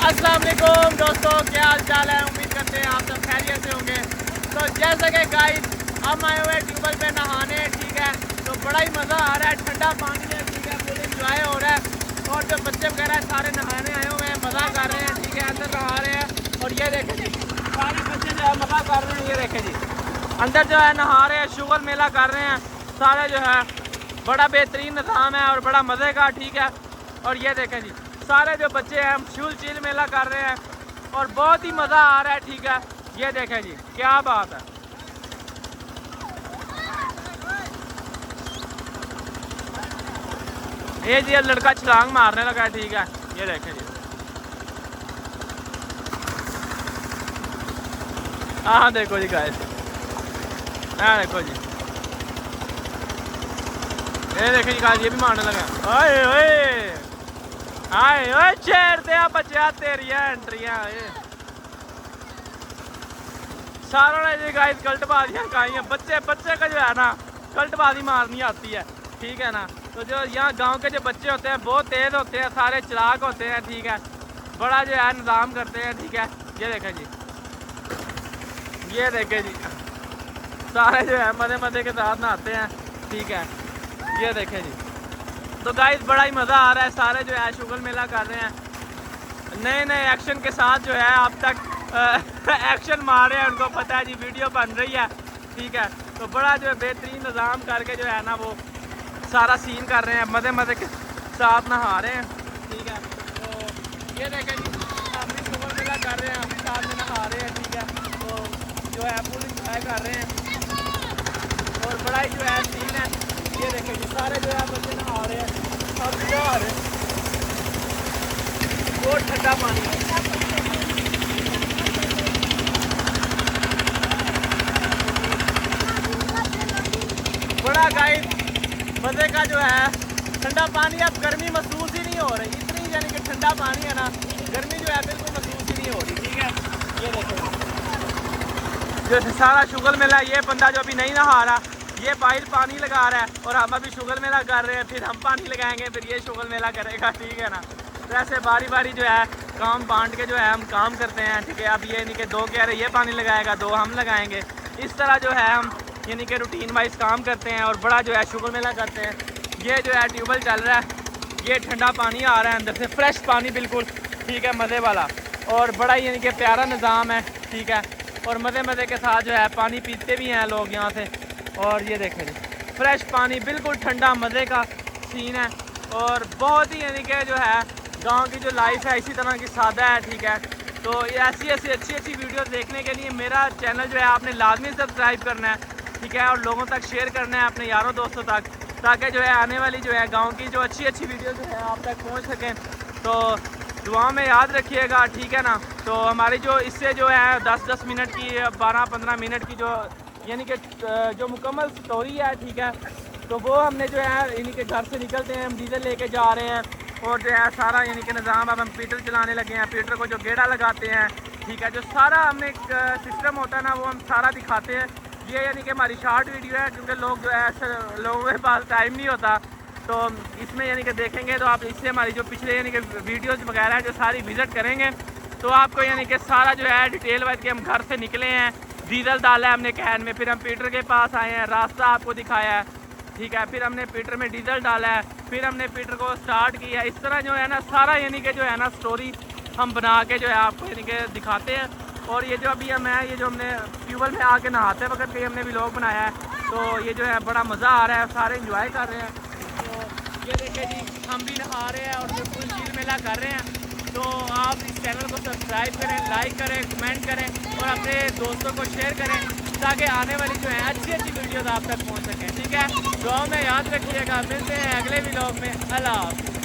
अस्सलाम वालेकुम दोस्तों, क्या हाल चाल है। उम्मीद करते हैं आप सब खैरियत से होंगे। तो जैसे कि गाइस हम आए हुए हैं ट्यूबवेल पे नहाने, ठीक है। तो बड़ा ही मज़ा आ रहा है, ठंडा पानी है, ठीक है, फुल इंजॉय हो रहा है। और जो बच्चे वगैरह सारे नहाने आए हुए हैं, मज़ा कर रहे हैं, ठीक है, अंदर नहा रहे हैं। और ये देखें जी, सारे बच्चे जो है मज़ा कर रहे हैं। ये देखें जी, अंदर जो है नहा रहे हैं, शुगर मेला कर रहे हैं सारे जो है। बड़ा बेहतरीन निज़ाम है और बड़ा मज़े का, ठीक है। और ये देखें जी, सारे जो बच्चे हैं शुल चिल मेला कर रहे हैं और बहुत ही मज़ा आ रहा है, ठीक है। ये देखें जी, क्या बात है। ये जी लड़का छलांग मारने लगा है, ठीक है। ये देखें जी, हाँ देखो जी गाइस, हाँ देखो जी, ये देखें जी गाइस, ये भी मारने लगा। ओए ओए हाय ओए, छेड़ते हैं बच्चा तेरिया एंट्रियां। सारों ने जी गाइस कल्टबाजियाँ खाई हैं। बच्चे का जो है ना कल्टबाजी मारनी आती है, ठीक है ना। तो जो यहाँ गांव के जो बच्चे होते हैं बहुत तेज़ होते हैं, सारे चलाक होते हैं, ठीक है। बड़ा जो है निज़ाम करते हैं, ठीक है। ये देखें जी, ये देखें जी, सारे जो है मज़े के साथ नहाते हैं, ठीक है। ये देखें जी, तो गाइस बड़ा ही मज़ा आ रहा है। सारे जो है शुगर मेला कर रहे हैं नए नए एक्शन के साथ जो है। अब तक एक्शन मारे हैं, उनको पता है जी वीडियो बन रही है, ठीक है। तो बड़ा जो है बेहतरीन निज़ाम करके जो है ना वो सारा सीन कर रहे हैं, मज़े के साथ नहा रहे हैं, ठीक है। तो ये देखें जी, हम भी शुगर मेला कर रहे हैं, हम भी साथ में नहा रहे हैं, ठीक है। तो जो है फुल इंजॉय कर रहे हैं और बड़ा ही जो है सीन है। ये देखें जी, सारे जो है बच्चे नहा रहे हैं, सब नहा रहे हैं, बहुत ठंडा पानी है। बड़ा गाइस मज़े का जो है ठंडा पानी। अब गर्मी महसूस ही नहीं हो रही, इतनी यानी कि ठंडा पानी है ना, गर्मी जो है बिल्कुल महसूस ही नहीं हो रही, ठीक है। ये देखो जो सारा शुगर मेला, ये बंदा जो अभी नहीं नहा रहा, ये बाहर पानी लगा रहा है और हम अभी शुगर मेला कर रहे हैं। फिर हम पानी लगाएंगे, फिर ये शुगर मेला करेगा, ठीक है ना। तो ऐसे बारी बारी जो है काम बांट के जो है हम काम करते हैं, ठीक है। अब ये नहीं कि दो कह रहे ये पानी लगाएगा, दो हम लगाएंगे। इस तरह जो है हम यानी कि रूटीन वाइज काम करते हैं और बड़ा जो है शुगर मेला करते हैं। ये जो है ट्यूबवेल चल रहा है, ये ठंडा पानी आ रहा है अंदर से, फ्रेश पानी बिल्कुल, ठीक है, मज़े वाला। और बड़ा यानी कि प्यारा निज़ाम है, ठीक है। और मज़े के साथ जो है पानी पीते भी हैं लोग यहाँ से। और ये देखें जी, फ्रेश पानी बिल्कुल ठंडा, मज़े का सीन है। और बहुत ही यानी कि जो है गाँव की जो लाइफ है इसी तरह की सादा है, ठीक है। तो ऐसी अच्छी वीडियोस देखने के लिए मेरा चैनल जो है आपने लाजमी सब्सक्राइब करना है, ठीक है। और लोगों तक शेयर करना है, अपने यारों दोस्तों तक, ताकि जो है आने वाली जो है गांव की जो अच्छी वीडियो जो है आप तक पहुंच सकें। तो दुआ में याद रखिएगा, ठीक है ना। तो हमारी जो इससे जो है 10-10 मिनट की, 12-15 मिनट की जो यानी कि जो मुकम्मल स्टोरी है, ठीक है। तो वो हमने जो है यानी कि घर से निकलते हैं, हम डीजल लेके जा रहे हैं और जो है सारा यानी कि निज़ाम अब हम पीटर चलाने लगे हैं। पीटर को जो गेड़ा लगाते हैं, ठीक है, जो सारा हमने एक सिस्टम होता है ना वो हम सारा दिखाते हैं। ये यानी कि हमारी शॉर्ट वीडियो है, क्योंकि लोग जो है लोगों के पास टाइम नहीं होता। तो इसमें यानी कि देखेंगे तो आप इससे हमारी जो पिछले यानी कि वीडियोस वगैरह जो सारी विज़िट करेंगे तो आपको यानी कि सारा जो है डिटेल वाइज के हम घर से निकले हैं, डीजल डाला है हमने कैन में, फिर हम पीटर के पास आए हैं, रास्ता आपको दिखाया है, ठीक है। फिर हमने पीटर में डीजल डाला है, फिर हमने पीटर को स्टार्ट किया। इस तरह जो है ना सारा यानी कि जो है ना स्टोरी हम बना के जो है आपको यानी कि दिखाते हैं। और ये जो अभी हम है, ये जो हमने ट्यूबवेल में आके नहाते वक्त ये हमने व्लॉग बनाया है, तो ये जो है बड़ा मज़ा आ रहा है, सारे इंजॉय कर रहे हैं। तो ये देखें जी, हम भी नहा रहे हैं और बिल्कुल चिल मेला कर रहे हैं। तो आप इस चैनल को सब्सक्राइब करें, लाइक करें, कमेंट करें और अपने दोस्तों को शेयर करें, ताकि आने वाली जो है अच्छी वीडियोज़ आप तक पहुँच सकें, ठीक है। दुआ में याद रखिएगा, मिलते हैं अगले व्लॉग में। अल्लाह हाफ़िज़।